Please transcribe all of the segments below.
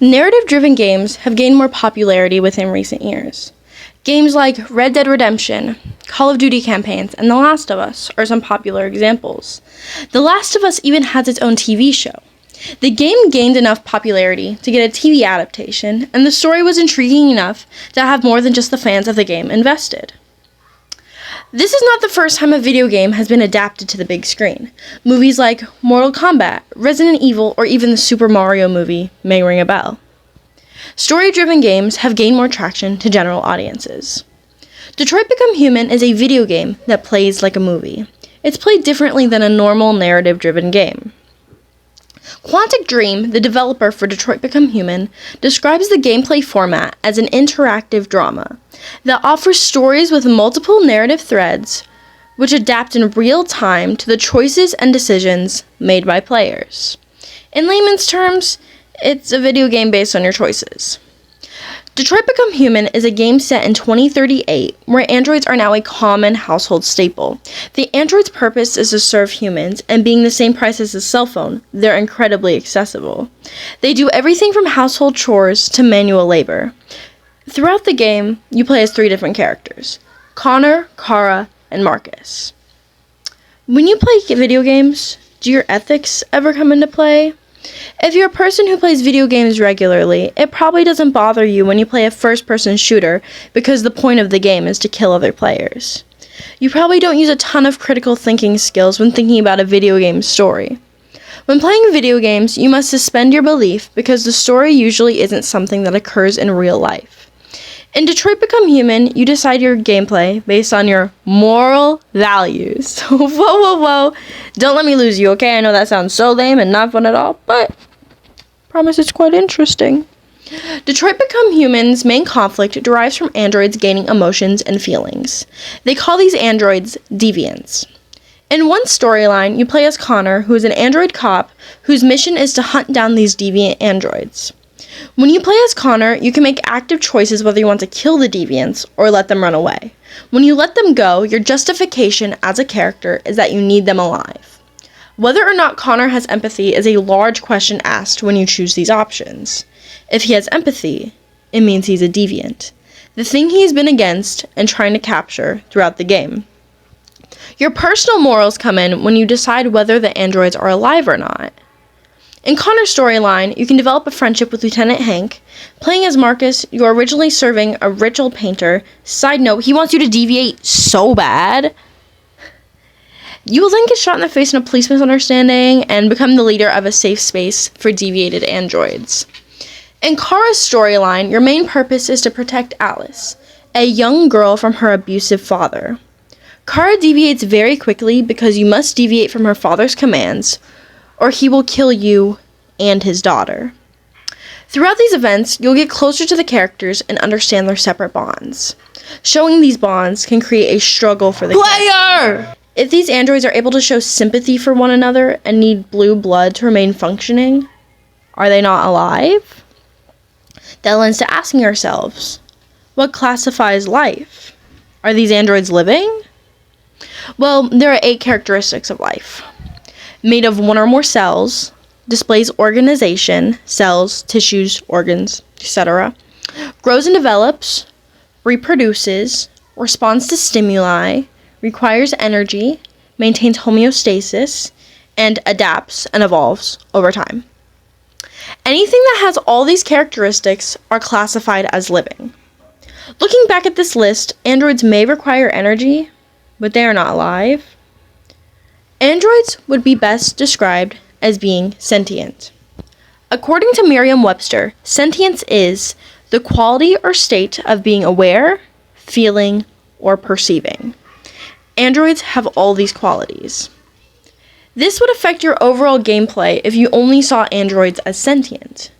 Narrative-driven games have gained more popularity within recent years. Games like Red Dead Redemption, Call of Duty campaigns, and The Last of Us are some popular examples. The Last of Us even has its own TV show. The game gained enough popularity to get a TV adaptation, and the story was intriguing enough to have more than just the fans of the game invested. This is not the first time a video game has been adapted to the big screen. Movies like Mortal Kombat, Resident Evil, or even the Super Mario movie may ring a bell. Story-driven games have gained more traction to general audiences. Detroit Become Human is a video game that plays like a movie. It's played differently than a normal narrative-driven game. Quantic Dream, the developer for Detroit Become Human, describes the gameplay format as an interactive drama that offers stories with multiple narrative threads which adapt in real time to the choices and decisions made by players. In layman's terms, it's a video game based on your choices. Detroit Become Human is a game set in 2038 where androids are now a common household staple. The android's purpose is to serve humans, and being the same price as a cell phone, they're incredibly accessible. They do everything from household chores to manual labor. Throughout the game, you play as 3 different characters: Connor, Kara, and Marcus. When you play video games, do your ethics ever come into play? If you're a person who plays video games regularly, it probably doesn't bother you when you play a first-person shooter because the point of the game is to kill other players. You probably don't use a ton of critical thinking skills when thinking about a video game story. When playing video games, you must suspend your belief because the story usually isn't something that occurs in real life. In Detroit Become Human, you decide your gameplay based on your moral values. Whoa. Don't let me lose you, okay? I know that sounds so lame and not fun at all, but I promise it's quite interesting. Detroit Become Human's main conflict derives from androids gaining emotions and feelings. They call these androids deviants. In one storyline, you play as Connor, who is an android cop whose mission is to hunt down these deviant androids. When you play as Connor, you can make active choices whether you want to kill the deviants or let them run away. When you let them go, your justification as a character is that you need them alive. Whether or not Connor has empathy is a large question asked when you choose these options. If he has empathy, it means he's a deviant, the thing he's been against and trying to capture throughout the game. Your personal morals come in when you decide whether the androids are alive or not. In Connor's storyline, you can develop a friendship with Lieutenant Hank. Playing as Marcus, you are originally serving a rich old painter. Side note, he wants you to deviate so bad. You will then get shot in the face in a police misunderstanding and become the leader of a safe space for deviated androids. In Kara's storyline, your main purpose is to protect Alice, a young girl from her abusive father. Kara deviates very quickly because you must deviate from her father's commands, or he will kill you and his daughter. Throughout these events, you'll get closer to the characters and understand their separate bonds. Showing these bonds can create a struggle for the player! If these androids are able to show sympathy for one another and need blue blood to remain functioning, are they not alive? That lends to asking ourselves, what classifies life? Are these androids living? Well, there are 8 characteristics of life. Made of 1 or more cells, displays organization, cells, tissues, organs, etc., grows and develops, reproduces, responds to stimuli, requires energy, maintains homeostasis, and adapts and evolves over time. Anything that has all these characteristics are classified as living. Looking back at this list, androids may require energy, but they are not alive. Androids would be best described as being sentient. According to Merriam-Webster, sentience is the quality or state of being aware, feeling, or perceiving. Androids have all these qualities. This would affect your overall gameplay if you only saw androids as sentient.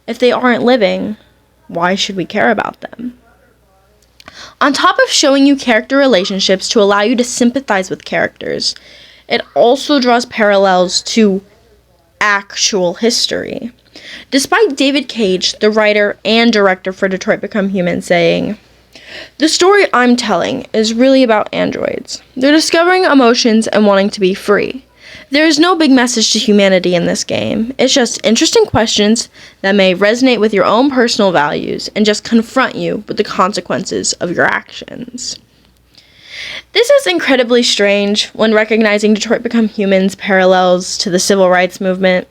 If they aren't living, why should we care about them? On top of showing you character relationships to allow you to sympathize with characters, it also draws parallels to actual history. Despite David Cage, the writer and director for Detroit Become Human, saying, "The story I'm telling is really about androids. They're discovering emotions and wanting to be free. There is no big message to humanity in this game. It's just interesting questions that may resonate with your own personal values and just confront you with the consequences of your actions. This is incredibly strange when recognizing Detroit Become Human's parallels to the civil rights movement.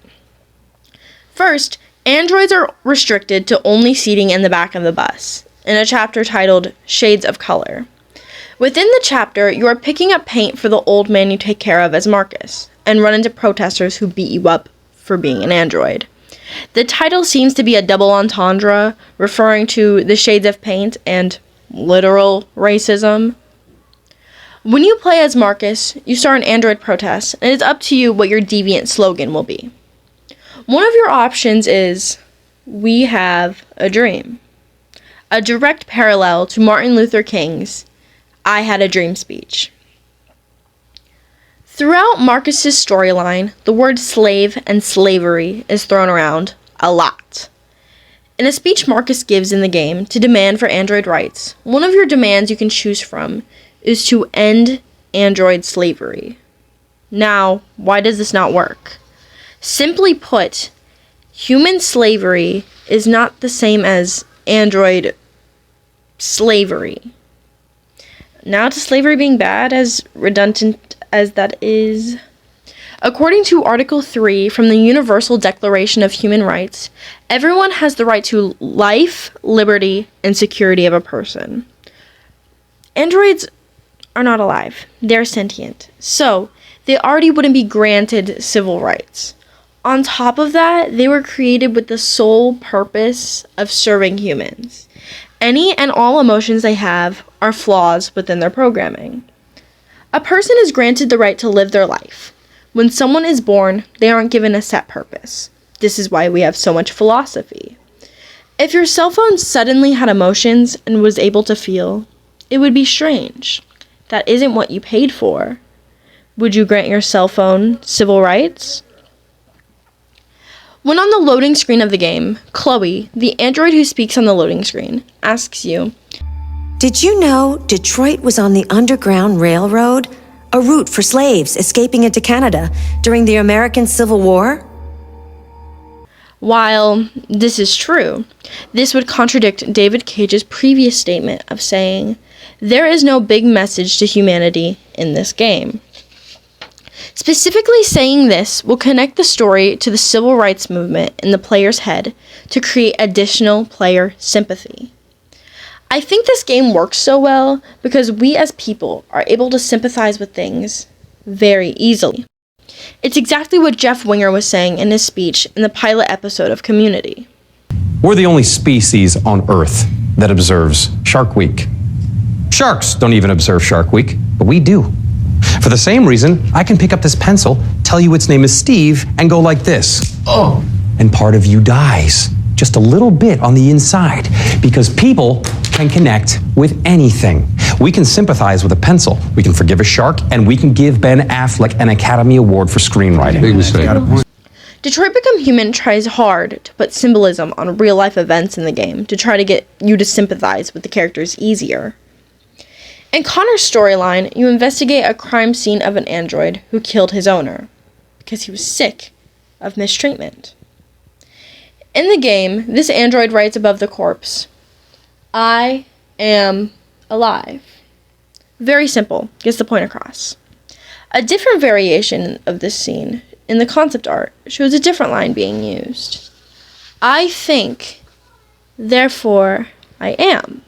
First, androids are restricted to only seating in the back of the bus, in a chapter titled Shades of Color. Within the chapter, you are picking up paint for the old man you take care of as Marcus, and run into protesters who beat you up for being an android. The title seems to be a double entendre, referring to the shades of paint and literal racism. When you play as Marcus, you start an android protest, and it's up to you what your deviant slogan will be. One of your options is, "We have a dream," a direct parallel to Martin Luther King's "I Had a Dream" speech. Throughout Marcus's storyline, the word slave and slavery is thrown around a lot. In a speech Marcus gives in the game to demand for android rights, one of your demands you can choose from is to end android slavery. Now, why does this not work? Simply put, human slavery is not the same as android slavery. Now to slavery being bad, as redundant as that is. According to Article 3 from the Universal Declaration of Human Rights, everyone has the right to life, liberty, and security of a person. Androids are not alive. They're sentient. So, they already wouldn't be granted civil rights. On top of that, they were created with the sole purpose of serving humans. Any and all emotions they have are flaws within their programming. A person is granted the right to live their life. When someone is born, they aren't given a set purpose. This is why we have so much philosophy. If your cell phone suddenly had emotions and was able to feel, it would be strange. That isn't what you paid for. Would you grant your cell phone civil rights? When on the loading screen of the game, Chloe, the android who speaks on the loading screen, asks you, "Did you know Detroit was on the Underground Railroad, a route for slaves escaping into Canada during the American Civil War?" While this is true, this would contradict David Cage's previous statement of saying, "There is no big message to humanity in this game." Specifically saying this will connect the story to the civil rights movement in the player's head to create additional player sympathy. I think this game works so well because we as people are able to sympathize with things very easily. It's exactly what Jeff Winger was saying in his speech in the pilot episode of Community. We're the only species on Earth that observes Shark Week. Sharks don't even observe Shark Week, but we do. For the same reason, I can pick up this pencil, tell you its name is Steve, and go like this. Oh. And part of you dies, just a little bit on the inside, because people can connect with anything. We can sympathize with a pencil, we can forgive a shark, and we can give Ben Affleck an Academy Award for screenwriting. Big mistake. Detroit Become Human tries hard to put symbolism on real-life events in the game to try to get you to sympathize with the characters easier. In Connor's storyline, you investigate a crime scene of an android who killed his owner because he was sick of mistreatment. In the game, this android writes above the corpse, "I am alive." Very simple, gets the point across. A different variation of this scene in the concept art shows a different line being used. "I think, therefore I am."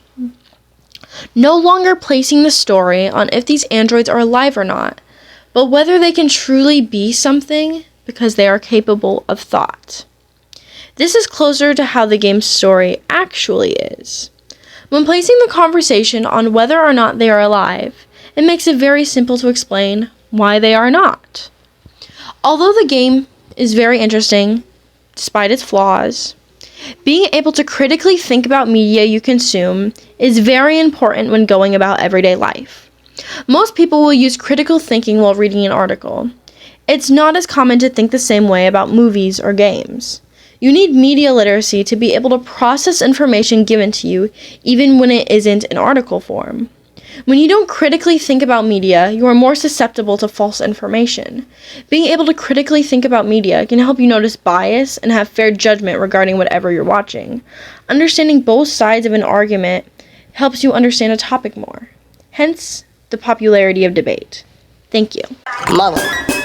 No longer placing the story on if these androids are alive or not, but whether they can truly be something because they are capable of thought. This is closer to how the game's story actually is. When placing the conversation on whether or not they are alive, it makes it very simple to explain why they are not. Although the game is very interesting, despite its flaws, being able to critically think about media you consume is very important when going about everyday life. Most people will use critical thinking while reading an article. It's not as common to think the same way about movies or games. You need media literacy to be able to process information given to you even when it isn't in article form. When you don't critically think about media, you are more susceptible to false information. Being able to critically think about media can help you notice bias and have fair judgment regarding whatever you're watching. Understanding both sides of an argument helps you understand a topic more. Hence, the popularity of debate. Thank you. Mother.